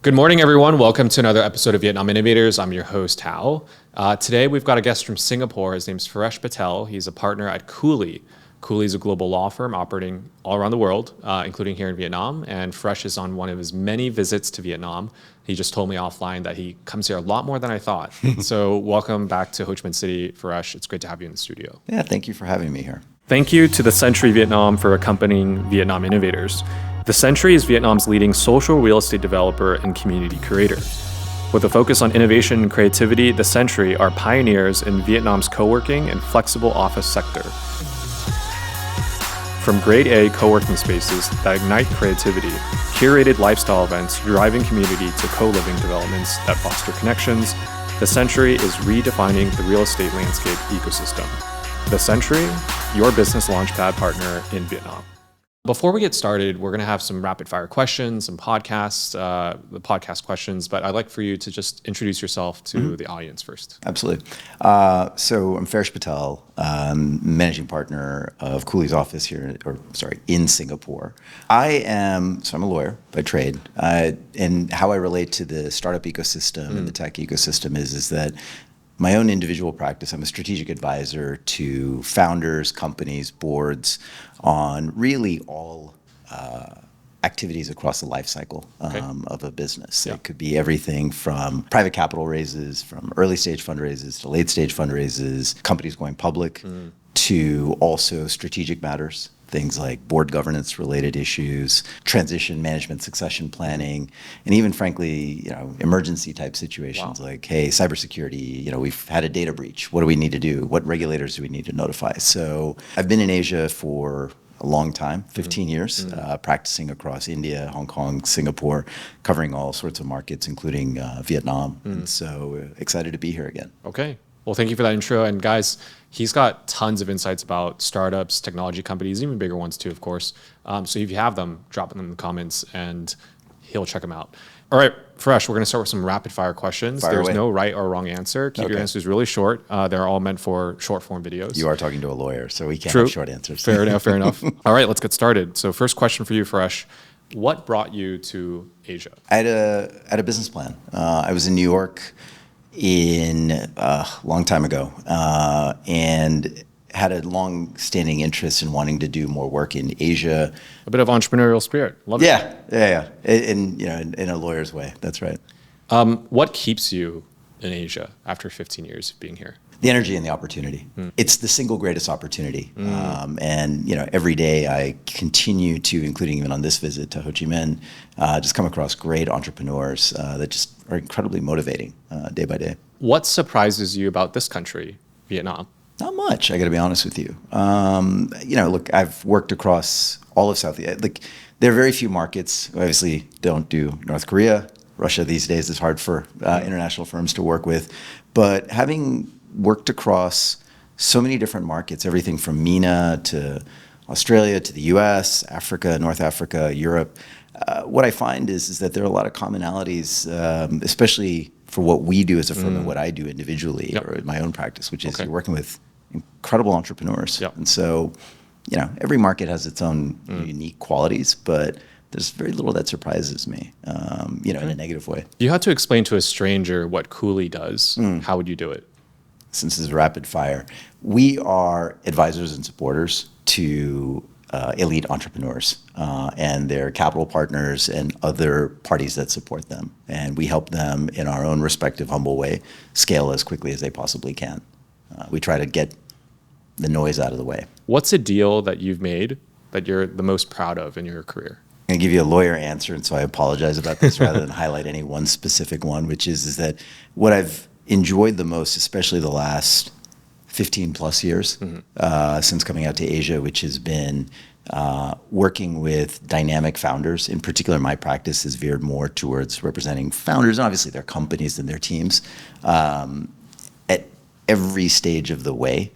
Good morning, everyone. Welcome to another episode of Vietnam Innovators. I'm your host, Hao. Today, we've got a guest from Singapore. His name's Ferish Patel. He's a partner at Cooley. Cooley is a global law firm operating all around the world, including here in Vietnam. And Ferish is on one of his many visits to Vietnam. He just told me offline that he comes here a lot more than I thought. So welcome back to Ho Chi Minh City, Ferish. It's great to have you in the studio. Yeah, thank you for having me here. Thank you to the Century Vietnam for accompanying Vietnam Innovators. The Century is Vietnam's leading social real estate developer and community curator. With a focus on innovation and creativity, the Century are pioneers in Vietnam's co-working and flexible office sector. From grade A co-working spaces that ignite creativity, curated lifestyle events driving community to co-living developments that foster connections, the Century is redefining the real estate landscape ecosystem. The Century, your business launchpad partner in Vietnam. Before we get started, we're going to have some rapid fire questions, some podcasts, the podcast questions, but I'd like for you to just introduce yourself to the audience first. Absolutely. So I'm Ferish Patel, managing partner of Cooley's office in Singapore. I'm a lawyer by trade, and how I relate to the startup ecosystem and the tech ecosystem is that my own individual practice, I'm a strategic advisor to founders, companies, boards on really all activities across the life cycle of a business. Yeah. It could be everything from private capital raises, from early stage fundraisers to late stage fundraisers, companies going public, to also strategic matters. Things like board governance related issues, transition management, succession planning, and even frankly, emergency type situations like, hey, cybersecurity, we've had a data breach. What do we need to do? What regulators do we need to notify? So I've been in Asia for a long time, 15 years, practicing across India, Hong Kong, Singapore, covering all sorts of markets, including Vietnam. And so excited to be here again. Okay. Well, thank you for that intro. And guys, he's got tons of insights about startups, technology companies, even bigger ones too, of course. So if you have them, drop them in the comments and he'll check them out. All right, Ferish, we're going to start with some rapid fire questions. There's no right or wrong answer. Keep your answers really short. They're all meant for short form videos. You are talking to a lawyer, so we can't have short answers. Fair enough. All right, let's get started. So first question for you, Ferish. What brought you to Asia? I had a business plan. I was in New York a long time ago, and had a long-standing interest in wanting to do more work in Asia. A bit of entrepreneurial spirit. Love it. Yeah. In a lawyer's way. That's right. What keeps you in Asia after 15 years of being here? The energy and the opportunity. It's the single greatest opportunity. And every day I continue to, including even on this visit to Ho Chi Minh, just come across great entrepreneurs that just are incredibly motivating day by day. What surprises you about this country, Vietnam? Not much, I got to be honest with you. Look, I've worked across all of Southeast. There are very few markets. We obviously don't do North Korea. Russia these days is hard for international firms to work with. But having worked across so many different markets, everything from MENA to Australia to the US, Africa, North Africa, Europe, what I find is that there are a lot of commonalities, especially for what we do as a firm and what I do individually or in my own practice, which is you're working with incredible entrepreneurs. And so, every market has its own unique qualities, but there's very little that surprises me, in a negative way. You had to explain to a stranger what Cooley does. How would you do it? Since this is rapid fire, we are advisors and supporters to elite entrepreneurs and their capital partners and other parties that support them. And we help them in our own respective humble way scale as quickly as they possibly can. We try to get the noise out of the way. What's a deal that you've made that you're the most proud of in your career? I'm going to give you a lawyer answer, and so I apologize about this rather than highlight any one specific one, which is that what I've enjoyed the most, especially the last 15 plus years since coming out to Asia, which has been working with dynamic founders. In particular, my practice is veered more towards representing founders, and obviously their companies and their teams at every stage of the way,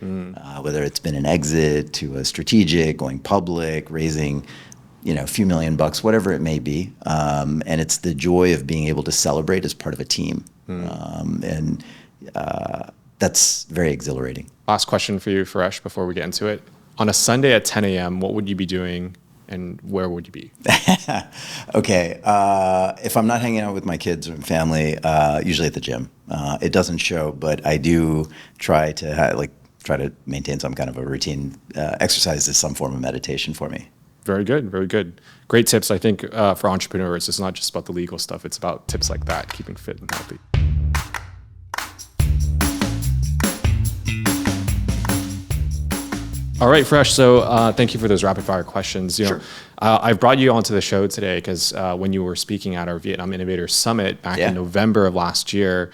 whether it's been an exit to a strategic, going public, raising a few $1 million, whatever it may be. And it's the joy of being able to celebrate as part of a team. And that's very exhilarating. Last question for you, Ferish, before we get into it. On a Sunday at 10 a.m., what would you be doing and where would you be? Okay. If I'm not hanging out with my kids or family, usually at the gym. It doesn't show, but I do try to try to maintain some kind of a routine. Exercise is some form of meditation for me. Very good, very good. Great tips, I think, for entrepreneurs. It's not just about the legal stuff. It's about tips like that, keeping fit and healthy. All right, Ferish. So thank you for those rapid fire questions. Sure. I've brought you onto the show today because when you were speaking at our Vietnam Innovators Summit back in November of last year,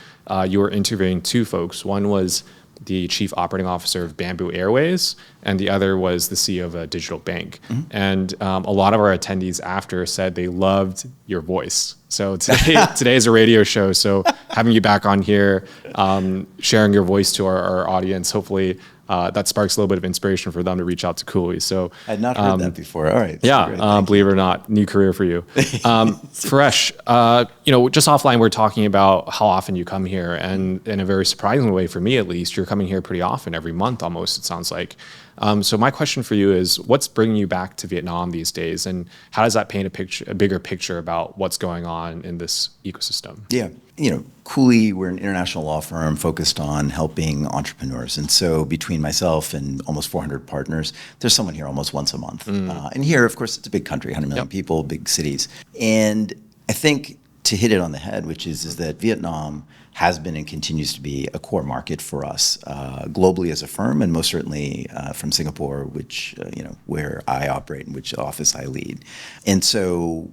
you were interviewing two folks. One was the chief operating officer of Bamboo Airways, and the other was the CEO of a digital bank. Mm-hmm. And a lot of our attendees after said they loved your voice. So today is a radio show, so having you back on here, sharing your voice to our audience, hopefully that sparks a little bit of inspiration for them to reach out to Cooley. So I had not heard that before. All right. Yeah, believe it or not, new career for you. Ferish, just offline, we're talking about how often you come here, and in a very surprising way for me, at least, you're coming here pretty often, every month almost, it sounds like. So my question for you is, what's bringing you back to Vietnam these days, and how does that paint a bigger picture about what's going on in this ecosystem? Yeah. Cooley, we're an international law firm focused on helping entrepreneurs. And so between myself and almost 400 partners, there's someone here almost once a month. And here, of course, it's a big country, 100 million people, big cities. And I think to hit it on the head, which is that Vietnam has been and continues to be a core market for us globally as a firm, and most certainly from Singapore, which, where I operate and which office I lead. And so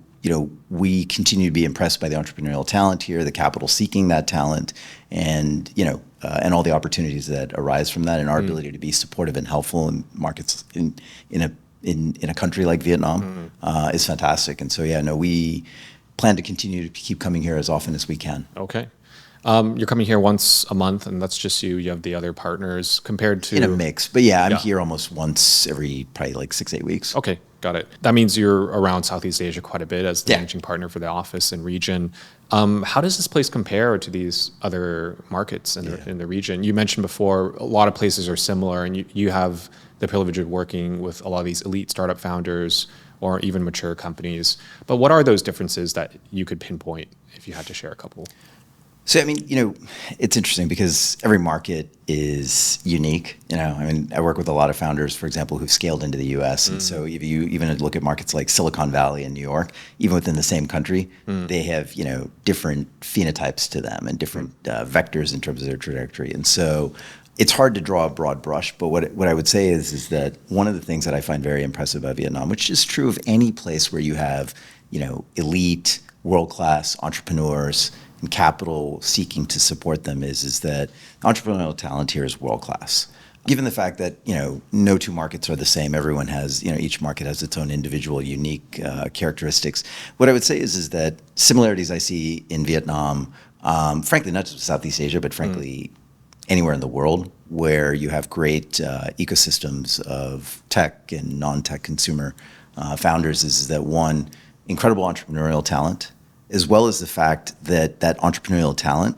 we continue to be impressed by the entrepreneurial talent here, the capital seeking that talent, and and all the opportunities that arise from that, and our ability to be supportive and helpful in markets in a country like Vietnam is fantastic. And so we plan to continue to keep coming here as often as we can. Okay. You're coming here once a month, and that's just you. You have the other partners compared to... In a mix. But I'm here almost once every probably like 6-8 weeks. Okay, got it. That means you're around Southeast Asia quite a bit as the managing partner for the office and region. How does this place compare to these other markets in the region? You mentioned before, a lot of places are similar, and you have the privilege of working with a lot of these elite startup founders or even mature companies. But what are those differences that you could pinpoint if you had to share a couple? So, it's interesting because every market is unique. I work with a lot of founders, for example, who've scaled into the U.S. And so if you even look at markets like Silicon Valley and New York, even within the same country, they have, different phenotypes to them and different vectors in terms of their trajectory. And so it's hard to draw a broad brush, but what I would say is that one of the things that I find very impressive about Vietnam, which is true of any place where you have, elite, world-class entrepreneurs and capital seeking to support them, is that entrepreneurial talent here is world-class. Given the fact that, no two markets are the same, everyone has, each market has its own individual unique characteristics. What I would say is that similarities I see in Vietnam, frankly, not just Southeast Asia, but frankly, anywhere in the world where you have great ecosystems of tech and non-tech consumer founders, is that one, incredible entrepreneurial talent, as well as the fact that entrepreneurial talent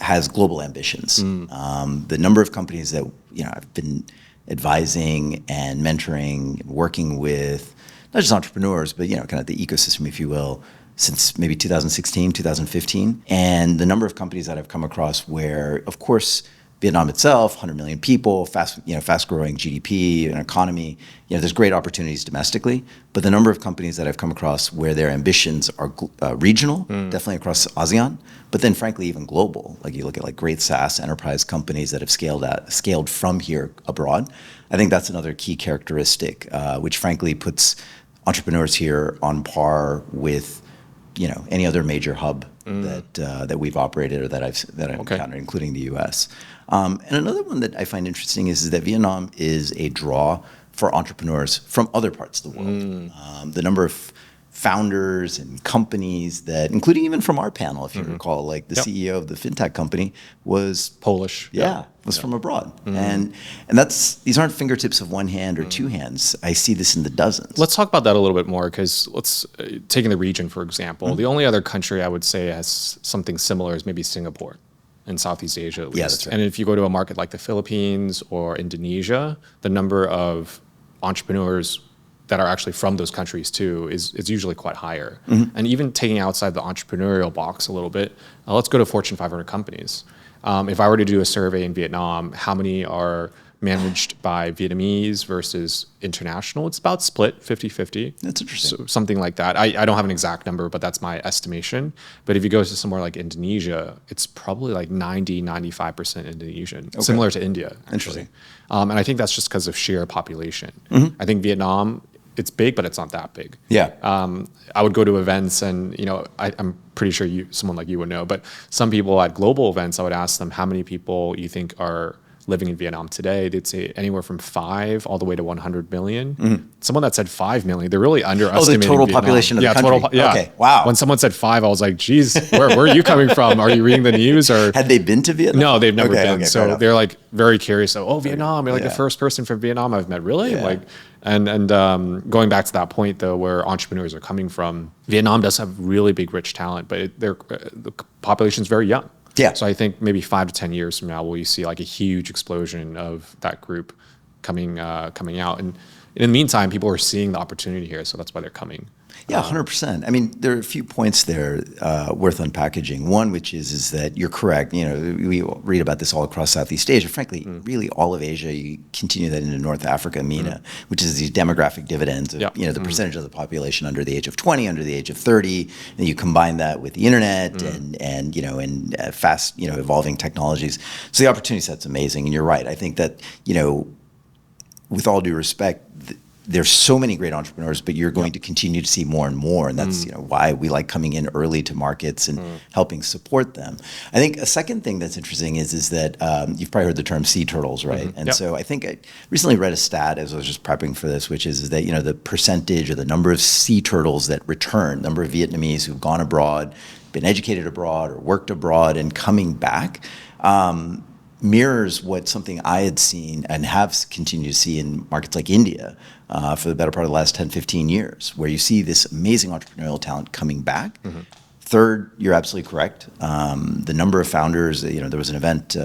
has global ambitions. The number of companies that I've been advising and mentoring and working with, not just entrepreneurs, but kind of the ecosystem, if you will, since maybe 2016, 2015, and the number of companies that I've come across where, of course, Vietnam itself, 100 million people, fast-growing GDP, an economy. There's great opportunities domestically, but the number of companies that I've come across where their ambitions are regional, definitely across ASEAN, but then frankly even global. Like you look at great SaaS enterprise companies that have scaled from here abroad. I think that's another key characteristic, which frankly puts entrepreneurs here on par with any other major hub that we've operated or that I've encountered, including the U.S. And another one that I find interesting is that Vietnam is a draw for entrepreneurs from other parts of the world. The number of founders and companies that, including even from our panel, if you recall, like the CEO of the fintech company was Polish. Was from abroad. And these aren't fingertips of one hand or two hands. I see this in the dozens. Let's talk about that a little bit more, because let's taking the region, for example. The only other country I would say has something similar is maybe Singapore in Southeast Asia, at least. Yeah, that's right. And if you go to a market like the Philippines or Indonesia, the number of entrepreneurs that are actually from those countries too is usually quite higher. And even taking outside the entrepreneurial box a little bit, let's go to Fortune 500 companies. If I were to do a survey in Vietnam, how many are managed by Vietnamese versus international? It's about split 50-50. That's interesting. So something like that. I don't have an exact number, but that's my estimation. But if you go to somewhere like Indonesia, it's probably like 95% Indonesian, similar to India, actually. Interesting. And I think that's just because of sheer population. I think Vietnam, it's big, but it's not that big. Yeah. I would go to events and, I'm pretty sure someone like you would know, but some people at global events, I would ask them how many people you think are living in Vietnam today. They'd say anywhere from 5 all the way to 100 million. Someone that said 5 million, they're really underestimating the total Vietnam. population of the country. Okay, wow. When someone said 5, I was like, geez, where are you coming from? Are you reading the news? Or Had they been to Vietnam? No, they've never been. Okay, So they're like very curious. So, Vietnam, you're like the first person from Vietnam I've met. Really? Yeah. And going back to that point though, where entrepreneurs are coming from, Vietnam does have really big, rich talent, but the population is very young. Yeah. So I think maybe 5 to 10 years from now, will you see like a huge explosion of that group coming out. And in the meantime, people are seeing the opportunity here, so that's why they're coming. Yeah, 100%. I mean, there are a few points there worth unpackaging. One, which is that you're correct. We read about this all across Southeast Asia. Frankly, really all of Asia. You continue that into North Africa, MENA, which is these demographic dividends of the percentage of the population under the age of 20, under the age of 30, and you combine that with the internet and fast evolving technologies. So the opportunity set's amazing. And you're right. I think that with all due respect, there's so many great entrepreneurs, but you're going to continue to see more and more, and that's why we like coming in early to markets and helping support them. I think a second thing that's interesting is that you've probably heard the term sea turtles, right? And so I think I recently read a stat as I was just prepping for this, which is that the percentage or the number of sea turtles that return, number of Vietnamese who've gone abroad, been educated abroad or worked abroad and coming back, mirrors something I had seen and have continued to see in markets like India for the better part of the last 10, 15 years, where you see this amazing entrepreneurial talent coming back. Third, you're absolutely correct. The number of founders, there was an event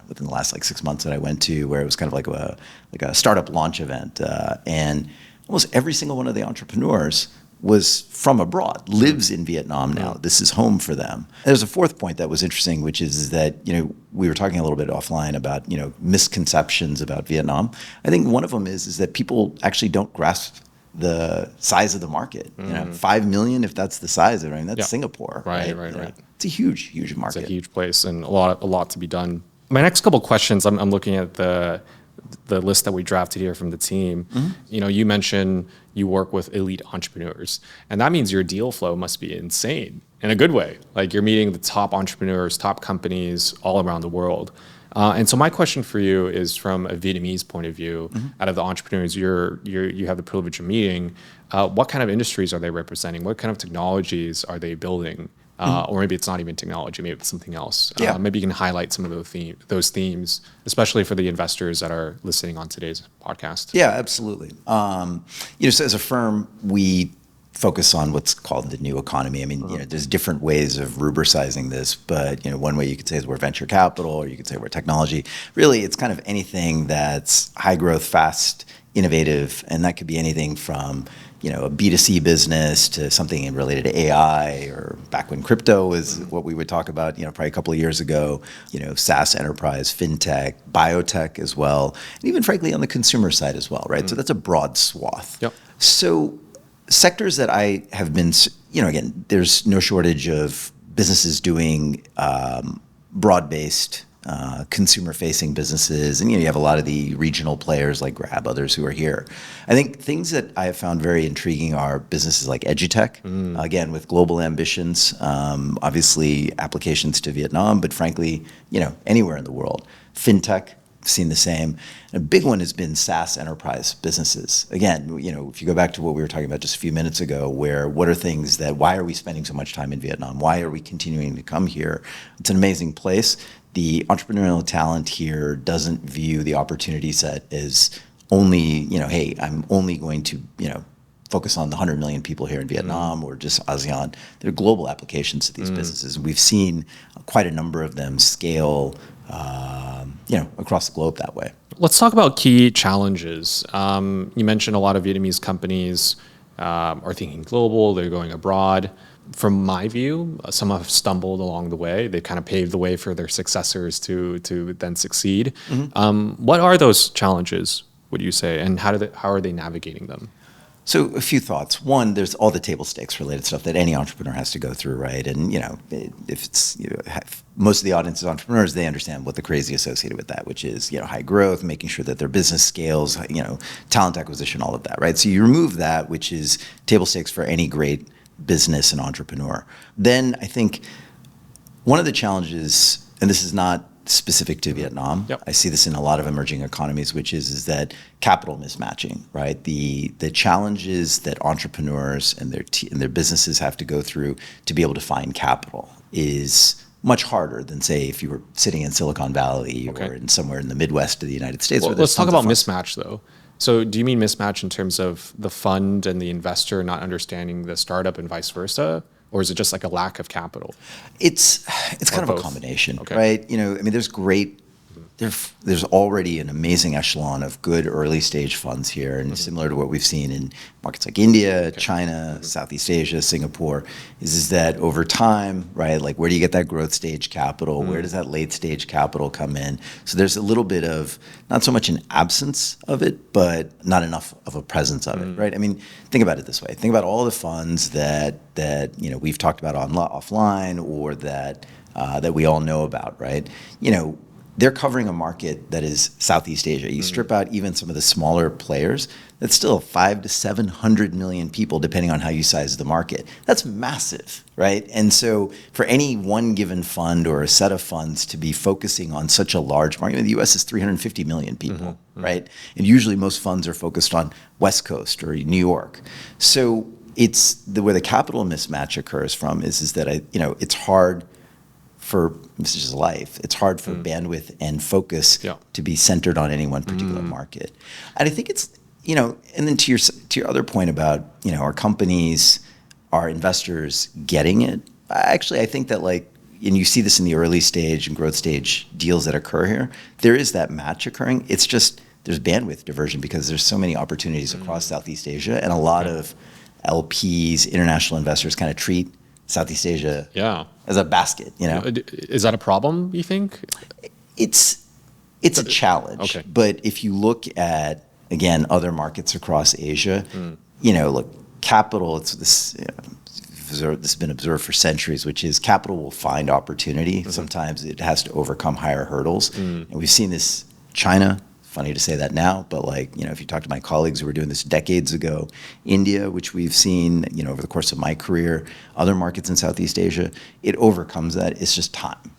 within the last 6 months that I went to where it was kind of like a startup launch event. And almost every single one of the entrepreneurs was from abroad, lives in Vietnam now. This is home for them. There's a fourth point that was interesting, which is that, we were talking a little bit offline about, misconceptions about Vietnam. I think one of them is that people actually don't grasp the size of the market. 5 million, if that's the size of it, that's Singapore. Right. It's a huge market. It's a huge place and a lot to be done. My next couple questions, I'm looking at the list that we drafted here from the team. You mentioned you work with elite entrepreneurs, and that means your deal flow must be insane in a good way. Like you're meeting the top entrepreneurs, top companies all around the world. And so my question for you is from a Vietnamese point of view, out of the entrepreneurs you have the privilege of meeting, what kind of industries are they representing? What kind of technologies are they building? Or maybe it's not even technology, maybe it's something else. Maybe you can highlight some of those themes, especially for the investors that are listening on today's podcast. Yeah, absolutely. So as a firm, we focus on what's called the new economy. I mean, there's different ways of rubricizing this, but one way you could say is we're venture capital, or you could say we're technology. Really, it's kind of anything that's high growth, fast, innovative, and that could be anything from a B2C business to something related to AI, or back when crypto was what we would talk about, probably a couple of years ago, SaaS enterprise, fintech, biotech as well, and even frankly on the consumer side as well, right? So that's a broad swath. Yep. So sectors that I have been, again, there's no shortage of businesses doing broad-based consumer-facing businesses, and you have a lot of the regional players like Grab, others who are here. I think things that I have found very intriguing are businesses like edutech, again with global ambitions, obviously applications to Vietnam, but frankly, anywhere in the world. Fintech, seen the same. And a big one has been SaaS enterprise businesses. Again, if you go back to what we were talking about just a few minutes ago, why are we spending so much time in Vietnam? Why are we continuing to come here? It's an amazing place. The entrepreneurial talent here doesn't view the opportunity set as only, hey, I'm only going to, focus on the 100 million people here in Vietnam or just ASEAN. There are global applications to these businesses. We've seen quite a number of them scale, across the globe that way. Let's talk about key challenges. You mentioned a lot of Vietnamese companies are thinking global, they're going abroad. From my view, some have stumbled along the way. They kind of paved the way for their successors to then succeed. What are those challenges, would you say, and how are they navigating them? So a few thoughts. One, there's all the table stakes related stuff that any entrepreneur has to go through, right? And if it's most of the audience is entrepreneurs, they understand what the crazy associated with that, which is high growth, making sure that their business scales, talent acquisition, all of that, right? So you remove that, which is table stakes for any great business and entrepreneur. Then I think one of the challenges, and this is not specific to Vietnam. Yep. I see this in a lot of emerging economies, which is that capital mismatching, right? The challenges that entrepreneurs and their businesses have to go through to be able to find capital is much harder than, say, if you were sitting in Silicon Valley or in somewhere in the Midwest of the United States. Well, let's talk about mismatch, though. So do you mean mismatch in terms of the fund and the investor not understanding the startup and vice versa? Or is it just like a lack of capital? It's kind of a combination, right? There's already an amazing echelon of good early stage funds here, and similar to what we've seen in markets like India, China, Southeast Asia, Singapore, is that over time, right? Like, where do you get that growth stage capital? Where does that late stage capital come in? So there's a little bit of not so much an absence of it, but not enough of a presence of it, right? I mean, think about it this way. Think about all the funds that we've talked about offline, or that we all know about, right? They're covering a market that is Southeast Asia. You strip out even some of the smaller players, that's still 500 to 700 million people, depending on how you size the market. That's massive, right? And so for any one given fund or a set of funds to be focusing on such a large market, the US is 350 million people, right? And usually most funds are focused on West Coast or New York. So it's where the capital mismatch occurs from is that it's hard for, this is just life, it's hard for bandwidth and focus to be centered on any one particular market. And I think it's, and then to your other point about, our companies, our investors getting it, actually I think that and you see this in the early stage and growth stage deals that occur here, there is that match occurring. It's just, there's bandwidth diversion because there's so many opportunities across Southeast Asia, and a lot of LPs, international investors, kind of treat Southeast Asia as a basket, Is that a problem, you think? It's a challenge. Okay. But if you look at, again, other markets across Asia, look, capital, it's this, this has been observed for centuries, which is capital will find opportunity. Sometimes it has to overcome higher hurdles. And we've seen this China. Funny to say that now, but if you talk to my colleagues who were doing this decades ago, India, which we've seen, over the course of my career, other markets in Southeast Asia, it overcomes that. It's just time.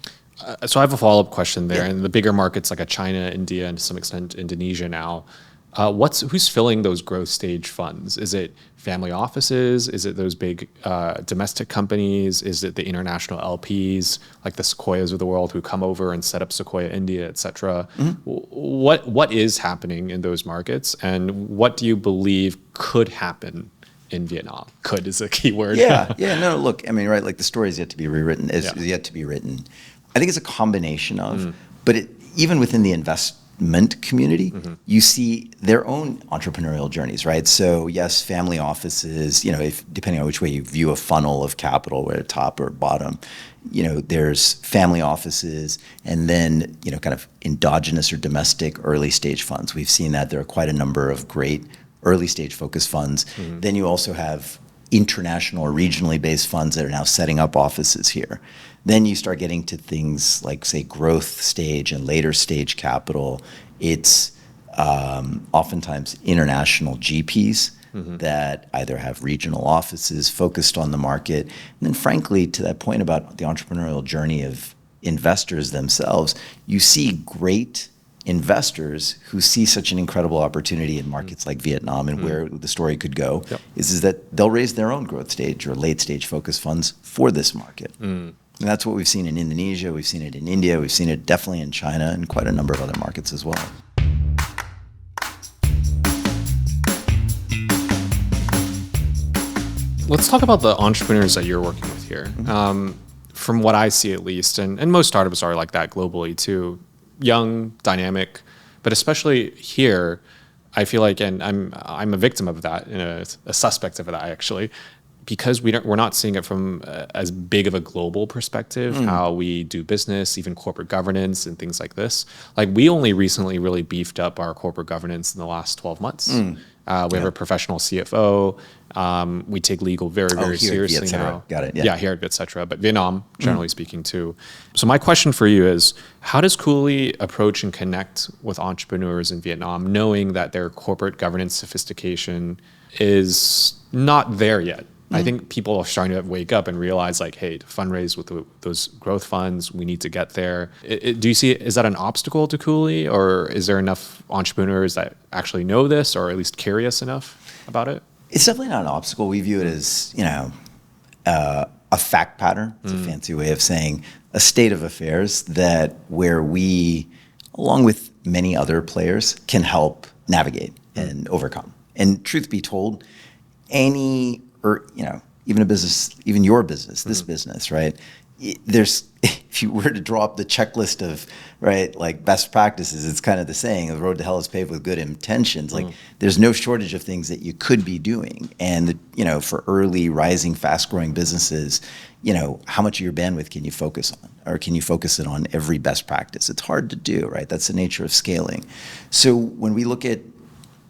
So I have a follow-up question there. And the bigger markets like China, India, and to some extent Indonesia now, who's filling those growth stage funds? Is it family offices? Is it those big domestic companies? Is it the international LPs like the Sequoias of the world who come over and set up Sequoia India, et cetera? What is happening in those markets, and what do you believe could happen in Vietnam? Could is a key word. No, look, right, the story is yet to be rewritten, is yet to be written. I think it's a combination of, but even within the investment community, you see their own entrepreneurial journeys, right? So yes, family offices, depending on which way you view a funnel of capital, whether top or bottom, there's family offices, and then, kind of endogenous or domestic early stage funds. We've seen that there are quite a number of great early stage focused funds. Then you also have international or regionally based funds that are now setting up offices here. Then you start getting to things like, say, growth stage and later stage capital. It's oftentimes international GPs that either have regional offices focused on the market. And then frankly, to that point about the entrepreneurial journey of investors themselves, you see great investors who see such an incredible opportunity in markets like Vietnam, and where the story could go is that they'll raise their own growth stage or late stage focused funds for this market. And that's what we've seen in Indonesia, we've seen it in India, we've seen it definitely in China, and quite a number of other markets as well. Let's talk about the entrepreneurs that you're working with here. From what I see at least, and most startups are like that globally too, young, dynamic, But especially here, I feel like, and I'm a victim of that, a suspect of that actually, because we're not seeing it from as big of a global perspective, how we do business, even corporate governance and things like this. Like we only recently really beefed up our corporate governance in the last 12 months. We have a professional CFO. We take legal very, very seriously now. Got it. Yeah, here at Vietcetera, but Vietnam, generally speaking, too. So my question for you is, how does Cooley approach and connect with entrepreneurs in Vietnam, knowing that their corporate governance sophistication is not there yet? I think people are starting to wake up and realize, like, hey, to fundraise with those growth funds, we need to get there. Do you see, is that an obstacle to Cooley, or is there enough entrepreneurs that actually know this, or at least curious enough about it? It's definitely not an obstacle. We view it as, a fact pattern. It's a fancy way of saying a state of affairs that where we, along with many other players, can help navigate and overcome. And truth be told, even a business, even your business, this business, right? If you were to draw up the checklist of, right, like best practices, it's kind of the saying, the road to hell is paved with good intentions. Like there's no shortage of things that you could be doing. And, for early rising, fast growing businesses, how much of your bandwidth can you focus on? Or can you focus it on every best practice? It's hard to do, right? That's the nature of scaling. So when we look at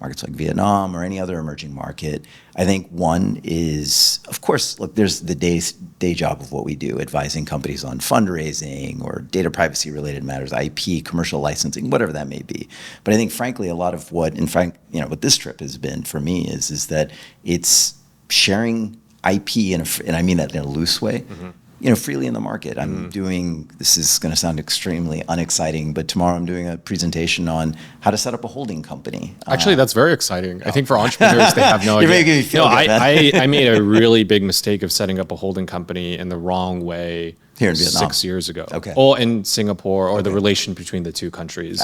markets like Vietnam or any other emerging market, I think one is, of course, look, there's the day job of what we do, advising companies on fundraising or data privacy related matters, IP, commercial licensing, whatever that may be. But I think, frankly, a lot of what this trip has been for me is that it's sharing IP, and I mean that in a loose way, freely in the market. This is going to sound extremely unexciting, but tomorrow I'm doing a presentation on how to set up a holding company. Actually, that's very exciting. I think for entrepreneurs, they have no idea. You're making me feel good, I made a really big mistake of setting up a holding company in the wrong way here in Vietnam 6 years ago. Okay. Or in Singapore, or the relation between the two countries.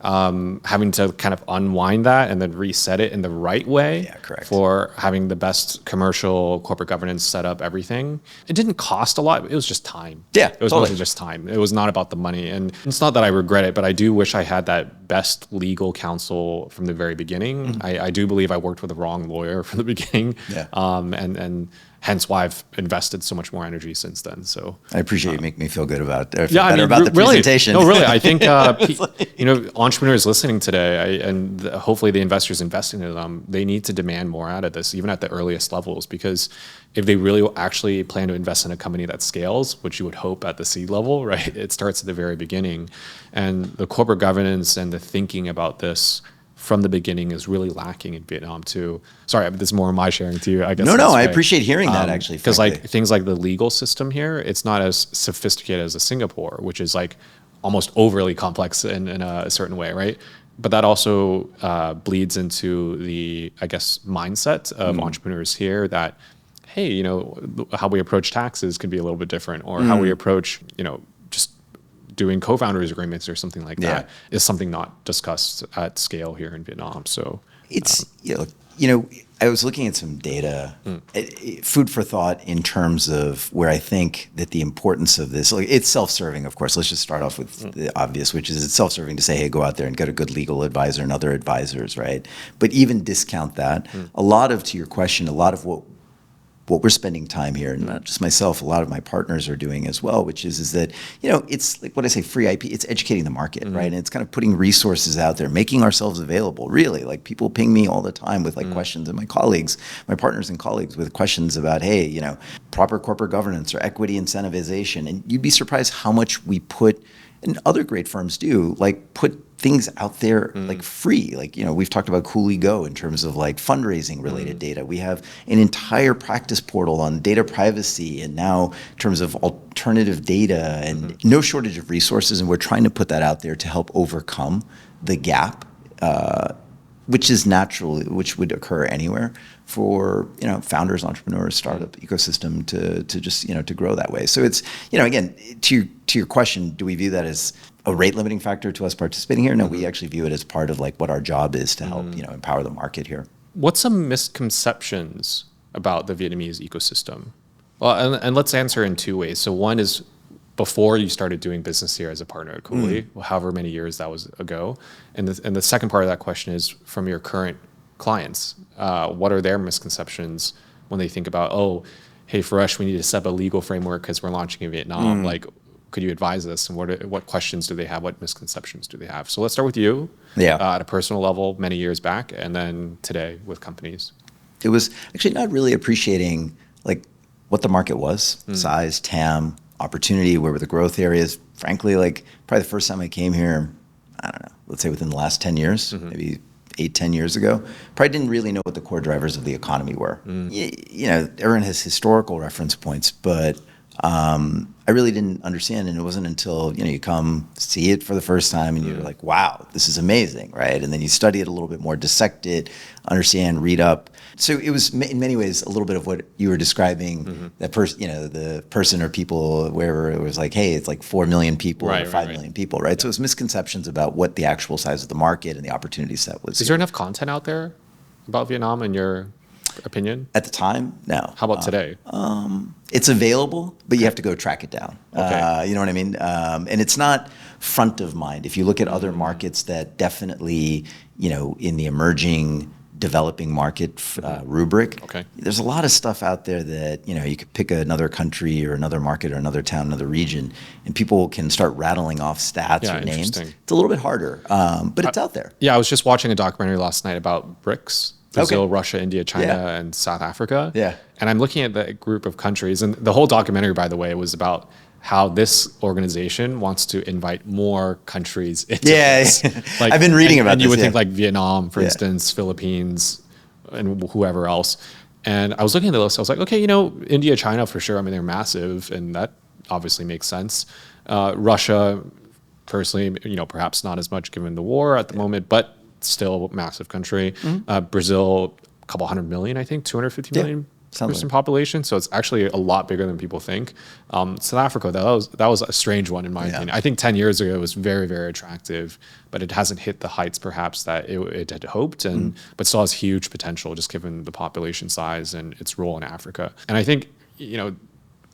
Having to kind of unwind that and then reset it in the right way for having the best commercial corporate governance set up, everything. It didn't cost a lot. It was just time. Yeah, it was mostly just time. It was not about the money. And it's not that I regret it, but I do wish I had that best legal counsel from the very beginning. I do believe I worked with the wrong lawyer from the beginning. And hence why I've invested so much more energy since then. So I appreciate you making me feel good about the really, presentation. No, really, I think entrepreneurs listening today, and hopefully the investors investing in them, they need to demand more out of this, even at the earliest levels, because if they really actually plan to invest in a company that scales, which you would hope at the seed level, right? It starts at the very beginning, and the corporate governance and the thinking about this from the beginning is really lacking in Vietnam too. Sorry, this is more my sharing to you, I guess. No, I appreciate hearing that actually. Because like things like the legal system here, it's not as sophisticated as Singapore, which is like almost overly complex in a certain way, right? But that also bleeds into the, I guess, mindset of entrepreneurs here that, hey, how we approach taxes could be a little bit different, or how we approach, just doing co-founders agreements or something like that is something not discussed at scale here in Vietnam. So it's, I was looking at some data, food for thought in terms of where I think that the importance of this, like it's self-serving, of course. Let's just start off with the obvious, which is it's self-serving to say, hey, go out there and get a good legal advisor and other advisors, right? But even discount that. To your question, a lot of what we're spending time here, and not just myself, a lot of my partners are doing as well, which is that, it's like what I say, free IP, it's educating the market, right? And it's kind of putting resources out there, making ourselves available, really. Like people ping me all the time with like questions, and my partners and colleagues with questions about, hey, proper corporate governance or equity incentivization. And you'd be surprised how much we put, and other great firms do, like put things out there like free. Like, we've talked about Cooley Go in terms of like fundraising related data. We have an entire practice portal on data privacy, and now in terms of alternative data, and no shortage of resources. And we're trying to put that out there to help overcome the gap, which would occur anywhere for, founders, entrepreneurs, startup ecosystem to just, to grow that way. So it's, again, to your question, do we view that as a rate limiting factor to us participating here? No, we actually view it as part of like what our job is to help, empower the market here. What's some misconceptions about the Vietnamese ecosystem? Well, and let's answer in two ways. So one is, before you started doing business here as a partner at Cooley, however many years that was ago? And the second part of that question is from your current clients, what are their misconceptions when they think about, oh, hey, Ferish, we need to set up a legal framework because we're launching in Vietnam. Like, could you advise us? And what questions do they have? What misconceptions do they have? So let's start with you at a personal level many years back, and then today with companies. It was actually not really appreciating like what the market was, size, TAM, opportunity, where were the growth areas. Frankly, like probably the first time I came here, I don't know, let's say within the last 10 years, maybe 8-10 years ago, probably didn't really know what the core drivers of the economy were. You know, everyone has historical reference points, but I really didn't understand, and it wasn't until you come see it for the first time and you're like, wow, this is amazing, right? And then you study it a little bit more, dissect it, understand, read up. So it was in many ways a little bit of what you were describing. That person, the person or people, wherever it was like, hey, it's like 4 million people or 5 million people, right? So it was misconceptions about what the actual size of the market and the opportunity set was. Is there enough content out there about Vietnam in your opinion? At the time, no. How about today? It's available, but you have to go track it down. You know what I mean? And it's not front of mind. If you look at other markets that definitely, in the emerging developing market rubric, there's a lot of stuff out there that, you could pick another country or another market or another town, another region, and people can start rattling off stats or names. It's a little bit harder, but it's out there. Yeah, I was just watching a documentary last night about BRICS. Brazil, Russia, India, China, and South Africa. And I'm looking at the group of countries, and the whole documentary, by the way, was about how this organization wants to invite more countries into this. Like, I've been reading about this. And you would think like Vietnam, for instance, Philippines, and whoever else. And I was looking at the list, I was like, okay, India, China, for sure. I mean, they're massive, and that obviously makes sense. Russia, personally, perhaps not as much given the war at the moment, but still massive country. Brazil, a couple 100 million, I think, 250 million person population. So it's actually a lot bigger than people think. South Africa, that was a strange one in my opinion. I think 10 years ago it was very, very attractive, but it hasn't hit the heights perhaps that it had hoped, but still has huge potential just given the population size and its role in Africa. And I think,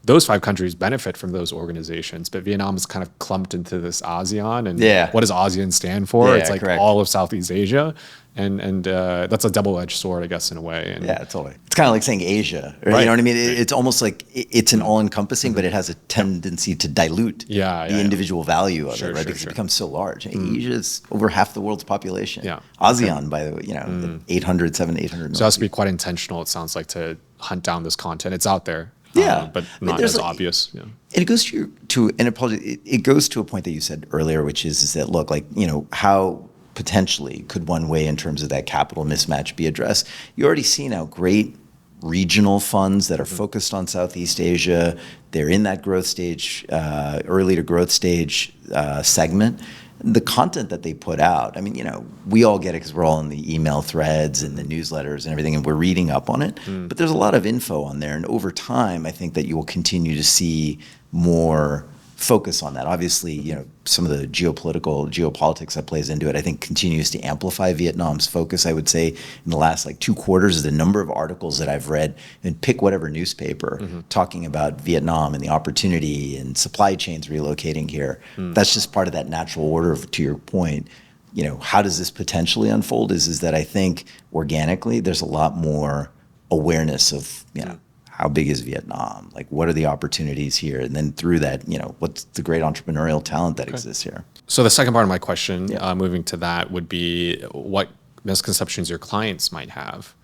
those 5 countries benefit from those organizations, but Vietnam is kind of clumped into this ASEAN. And what does ASEAN stand for? It's like all of Southeast Asia. And that's a double-edged sword, I guess, in a way. And totally. It's kind of like saying Asia, right? You know what I mean? It's almost like it's an all-encompassing, but it has a tendency to dilute the individual value of it, right? Because it becomes so large. Asia is over half the world's population. ASEAN, by the way, 700, 800 million. So it has to be quite intentional, it sounds like, to hunt down this content. It's out there. But not as obvious. And it goes it goes to a point that you said earlier, which is that look, like, how potentially could one way in terms of that capital mismatch be addressed? You already see now great regional funds that are focused on Southeast Asia. They're in that growth stage, early to growth stage segment. The content that they put out, I mean, we all get it because we're all in the email threads and the newsletters and everything, and we're reading up on it. But there's a lot of info on there. And over time, I think that you will continue to see more focus on that. Obviously, some of the geopolitics that plays into it, I think continues to amplify Vietnam's focus. I would say in the last 2 quarters, the number of articles that I've read, and pick whatever newspaper, talking about Vietnam and the opportunity and supply chains relocating here. That's just part of that natural order to your point. How does this potentially unfold is that I think organically there's a lot more awareness of, how big is Vietnam? Like, what are the opportunities here? And then through that, what's the great entrepreneurial talent that exists here? So the second part of my question, moving to that, would be what misconceptions your clients might have.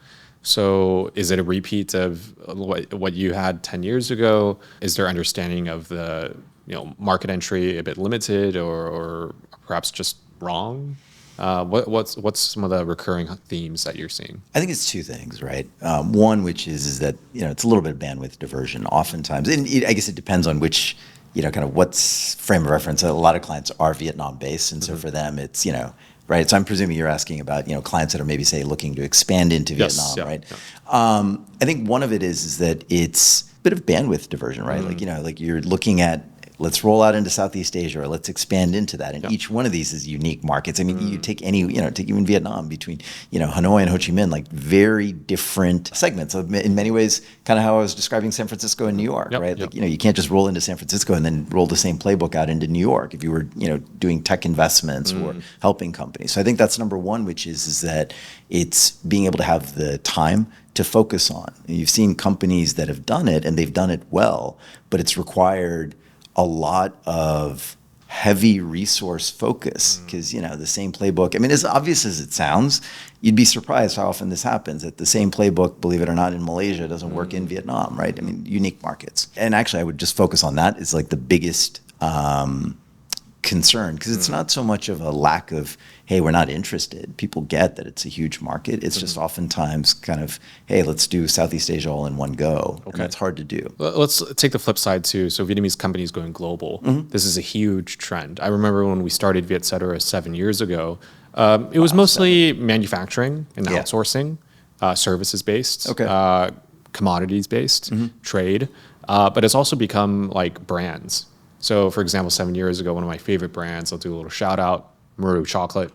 So is it a repeat of what you had 10 years ago? Is their understanding of the market entry a bit limited or perhaps just wrong? What's some of the recurring themes that you're seeing? I think it's 2 things, right? One, which is that it's a little bit of bandwidth diversion, oftentimes, and I guess it depends on which kind of what's frame of reference. A lot of clients are Vietnam based, and so for them, it's right. So I'm presuming you're asking about clients that are maybe say looking to expand into Vietnam, right? I think one of it is that it's a bit of bandwidth diversion, right? Like like you're looking at let's roll out into Southeast Asia, or let's expand into that. And each one of these is unique markets. I mean, you take any, take even Vietnam, between, Hanoi and Ho Chi Minh, like very different segments. In many ways, kind of how I was describing San Francisco and New York, right? Like, you can't just roll into San Francisco and then roll the same playbook out into New York if you were, doing tech investments or helping companies. So I think that's number one, which is that it's being able to have the time to focus on. And you've seen companies that have done it and they've done it well, but it's required a lot of heavy resource focus because, the same playbook. I mean, as obvious as it sounds, you'd be surprised how often this happens, that the same playbook, believe it or not, in Malaysia doesn't work in Vietnam, right? I mean, unique markets. And actually, I would just focus on that as like the biggest concern, because it's not so much of a lack of, hey, we're not interested. People get that it's a huge market. It's just oftentimes kind of, hey, let's do Southeast Asia all in one go. Okay. And that's hard to do. Let's take the flip side too. So Vietnamese companies going global. This is a huge trend. I remember when we started Vietcetera 7 years ago, it was mostly manufacturing and outsourcing, services based, commodities based, trade, but it's also become like brands. So for example, 7 years ago, one of my favorite brands, I'll do a little shout out, Maru Chocolate.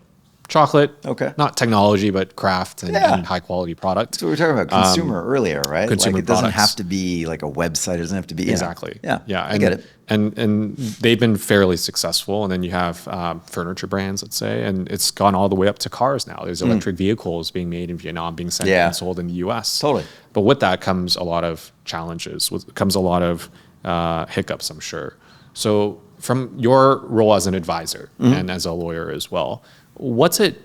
Not technology, but craft and high quality product. So we were talking about consumer earlier, right? Consumer like it doesn't products. have to be like a website. It doesn't have to be Exactly. Yeah, I get it. And they've been fairly successful. And then you have furniture brands, let's say, and it's gone all the way up to cars now. There's electric vehicles being made in Vietnam, being sent and sold in the U.S. Totally. But with that comes a lot of challenges. Comes a lot of hiccups, I'm sure. So from your role as an advisor and as a lawyer as well, what's it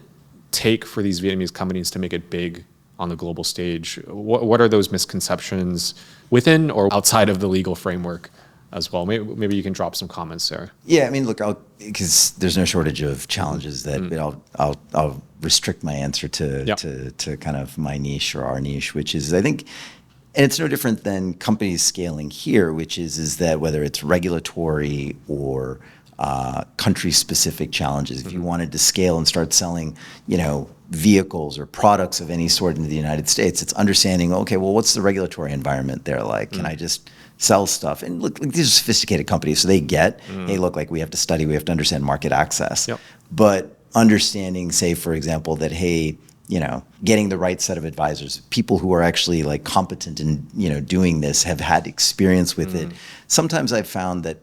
take for these Vietnamese companies to make it big on the global stage? What are those misconceptions within or outside of the legal framework as well? Maybe you can drop some comments there. Yeah, I mean, look, because there's no shortage of challenges that I'll restrict my answer to kind of my niche or our niche, which is, I think, and it's no different than companies scaling here, which is that whether it's regulatory or country-specific challenges, if you wanted to scale and start selling, vehicles or products of any sort into the United States, it's understanding, okay, well, what's the regulatory environment there like? Can I just sell stuff? And look, these are sophisticated companies, so they get, hey, look, like we have to study, we have to understand market access. But understanding, say, for example, that, hey, getting the right set of advisors, people who are actually like competent in, doing this, have had experience with it. Sometimes I've found that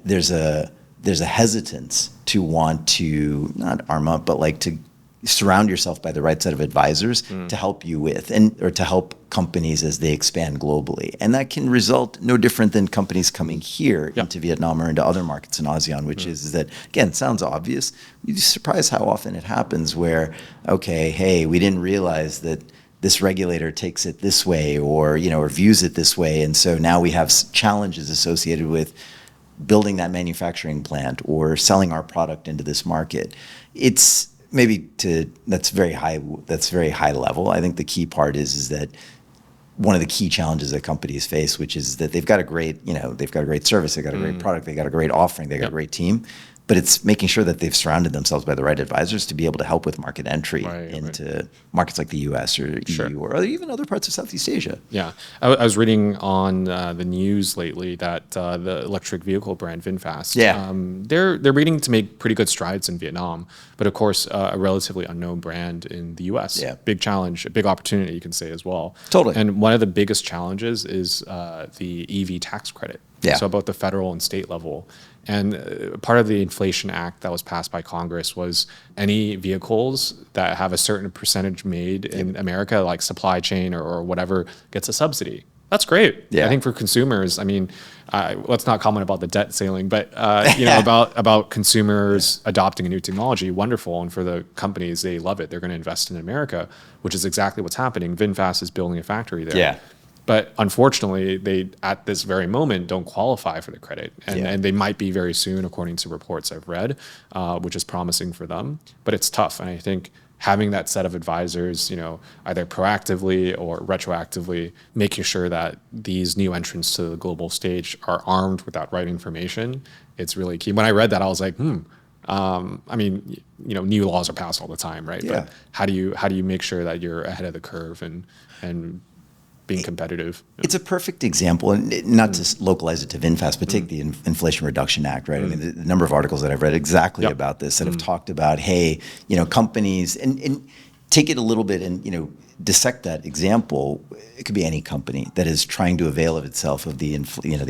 there's a hesitance to want to not arm up, but like to surround yourself by the right set of advisors to help you with or to help companies as they expand globally. And that can result no different than companies coming here into Vietnam or into other markets in ASEAN, which is that, again, sounds obvious. You'd be surprised how often it happens where, okay, hey, we didn't realize that this regulator takes it this way or, or views it this way. And so now we have challenges associated with building that manufacturing plant or selling our product into this market. It's that's very high level. I think the key part is that one of the key challenges that companies face, which is that they've got a great service, they've got a great product, they've got a great offering, they've got a great team, but it's making sure that they've surrounded themselves by the right advisors to be able to help with market entry into markets like the US or EU or even other parts of Southeast Asia. Yeah. I was reading on the news lately that the electric vehicle brand VinFast, they're beginning to make pretty good strides in Vietnam, but of course a relatively unknown brand in the US. Yeah. Big challenge, a big opportunity, you can say as well. Totally. And one of the biggest challenges is the EV tax credit. Yeah. So about the federal and state level. And part of the Inflation Act that was passed by Congress was any vehicles that have a certain percentage made in America, like supply chain or whatever, gets a subsidy. That's great. Yeah. I think for consumers, I mean, let's not comment about the debt ceiling, but about consumers adopting a new technology, wonderful. And for the companies, they love it. They're going to invest in America, which is exactly what's happening. VinFast is building a factory there. Yeah. But unfortunately, they, at this very moment, don't qualify for the credit. And they might be very soon, according to reports I've read, which is promising for them. But it's tough. And I think having that set of advisors, either proactively or retroactively, making sure that these new entrants to the global stage are armed with that right information, it's really key. When I read that, I was like, I mean, new laws are passed all the time, right? Yeah. But how do you make sure that you're ahead of the curve and being competitive. It's a perfect example, and not to localize it to VinFast, but take the Inflation Reduction Act, right? I mean, the number of articles that I've read exactly about this that have talked about, hey, companies, and take it a little bit and, dissect that example. It could be any company that is trying to avail of itself of the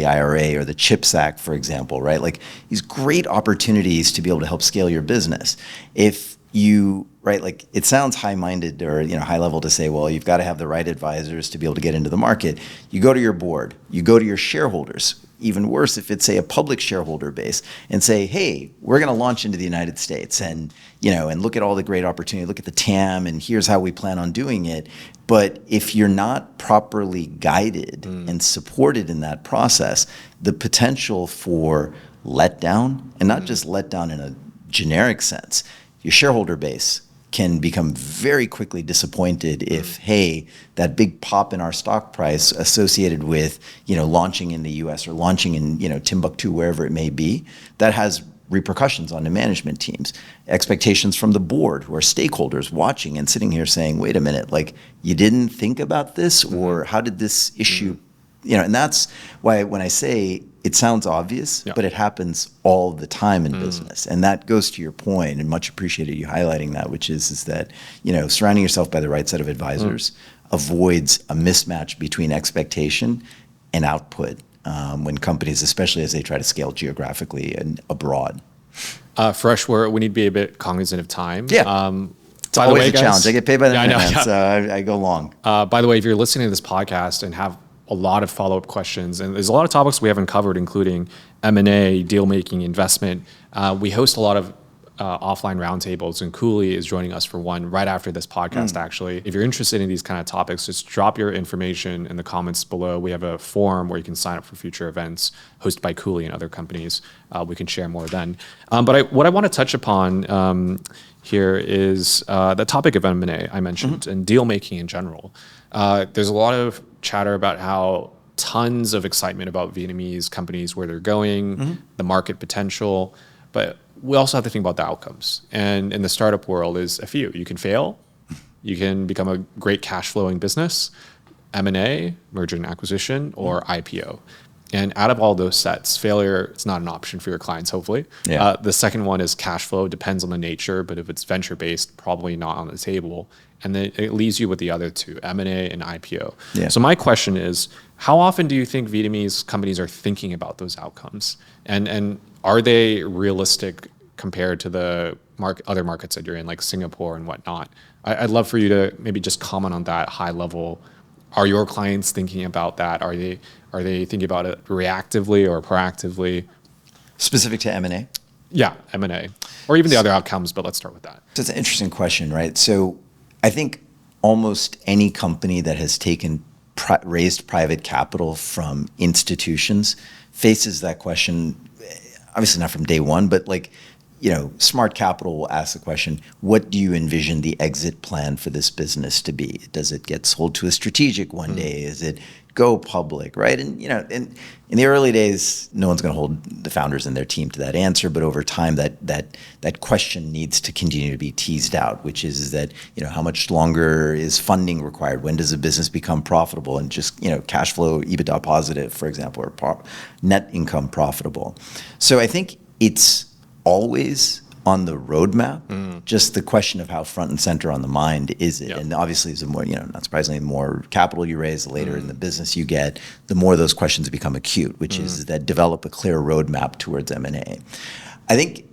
IRA or the CHIPS Act, for example, right? Like these great opportunities to be able to help scale your business. If you, right, like it sounds high-minded or high level to say, well, you've got to have the right advisors to be able to get into the market. You go to your board, you go to your shareholders. Even worse if it's, say, a public shareholder base, and say, hey, we're going to launch into the United States, and and look at all the great opportunity, look at the TAM, and here's how we plan on doing it. But if you're not properly guided and supported in that process, the potential for letdown, and not just letdown in a generic sense, your shareholder base can become very quickly disappointed if, hey, that big pop in our stock price associated with, launching in the U.S. or launching in, Timbuktu, wherever it may be, that has repercussions on the management teams, expectations from the board who are stakeholders watching and sitting here saying, wait a minute, like you didn't think about this, or how did this issue, and that's why when I say it sounds obvious, but it happens all the time in business. And that goes to your point, and much appreciated you highlighting that, which is that, surrounding yourself by the right set of advisors avoids a mismatch between expectation and output when companies, especially as they try to scale geographically and abroad. Fresh, we need to be a bit cognizant of time. Yeah. It's always a challenge. I get paid by the minute, so I go long. By the way, if you're listening to this podcast and have a lot of follow-up questions, and there's a lot of topics we haven't covered, including M&A, deal-making, investment. We host a lot of offline roundtables, and Cooley is joining us for one right after this podcast, actually. If you're interested in these kind of topics, just drop your information in the comments below. We have a forum where you can sign up for future events hosted by Cooley and other companies. We can share more then. But what I want to touch upon here is the topic of M&A I mentioned, and deal-making in general. There's a lot of chatter about how tons of excitement about Vietnamese companies, where they're going, the market potential, but we also have to think about the outcomes. And in the startup world is a few. You can fail, you can become a great cash flowing business, M&A, merger and acquisition, or IPO. And out of all those sets, failure is not an option for your clients, hopefully. Yeah. The second one is cash flow, depends on the nature, but if it's venture-based, probably not on the table. And then it leaves you with the other two, M&A and IPO. Yeah. So my question is, how often do you think Vietnamese companies are thinking about those outcomes? And are they realistic compared to the other markets that you're in, like Singapore and whatnot? I'd love for you to maybe just comment on that high level. Are your clients thinking about that? Are they thinking about it reactively or proactively? Specific to M&A? Yeah, M&A. Or even the other outcomes, but let's start with that. So it's an interesting question, right? So I think almost any company that has raised private capital from institutions faces that question, obviously not from day one, but smart capital will ask the question, what do you envision the exit plan for this business to be? Does it get sold to a strategic one day? Is it go public, right? And in the early days, no one's going to hold the founders and their team to that answer, but over time that question needs to continue to be teased out, which is that, how much longer is funding required? When does a business become profitable and just, cash flow, EBITDA positive, for example, or net income profitable? So I think it's always on the roadmap, just the question of how front and center on the mind is it? Yep. And obviously, the more, not surprisingly, the more capital you raise, the later in the business you get, the more those questions become acute, which is that develop a clear roadmap towards M&A. I think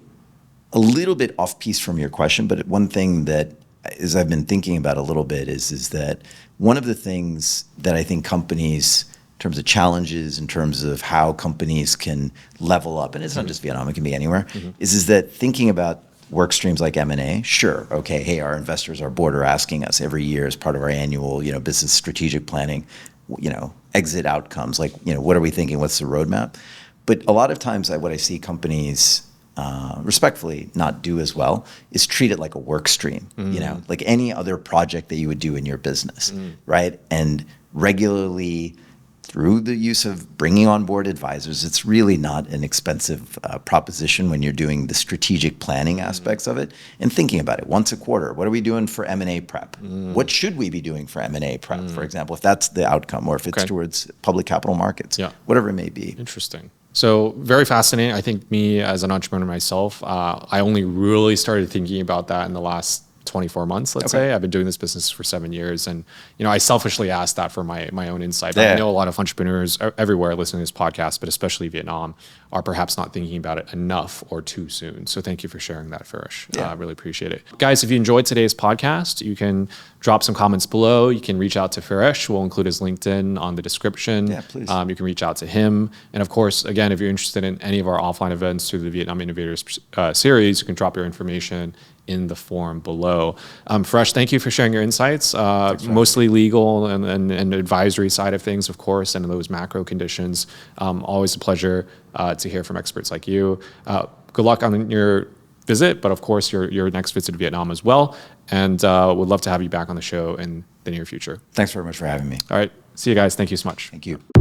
a little bit off piece from your question, but one thing that is I've been thinking about a little bit is that one of the things that I think companies, in terms of challenges, in terms of how companies can level up, and it's not just Vietnam, it can be anywhere, is that thinking about work streams like M&A, sure, okay, hey, our investors, our board are asking us every year as part of our annual, business strategic planning, exit outcomes, what are we thinking, what's the roadmap? But a lot of times what I see companies respectfully not do as well is treat it like a work stream, like any other project that you would do in your business, right? And regularly through the use of bringing on board advisors. It's really not an expensive proposition when you're doing the strategic planning aspects of it and thinking about it once a quarter. What are we doing for M&A prep? What should we be doing for M&A prep, for example, if that's the outcome, or if it's towards public capital markets, whatever it may be. Interesting. So very fascinating. I think me as an entrepreneur myself, I only really started thinking about that in the last 24 months, let's say. I've been doing this business for 7 years. And, I selfishly asked that for my own insight. But I know a lot of entrepreneurs everywhere listening to this podcast, but especially Vietnam, are perhaps not thinking about it enough or too soon. So thank you for sharing that, Ferish. I really appreciate it. Guys, if you enjoyed today's podcast, you can drop some comments below. You can reach out to Ferish. We'll include his LinkedIn on the description. Yeah, please. You can reach out to him. And of course, again, if you're interested in any of our offline events through the Vietnam Innovators series, you can drop your information in the form below. Ferish, thank you for sharing your insights, mostly legal and advisory side of things, of course, and those macro conditions. Always a pleasure to hear from experts like you. Good luck on your visit, but of course your next visit to Vietnam as well. And would love to have you back on the show in the near future. Thanks very much for having me. All right. See you guys. Thank you so much. Thank you.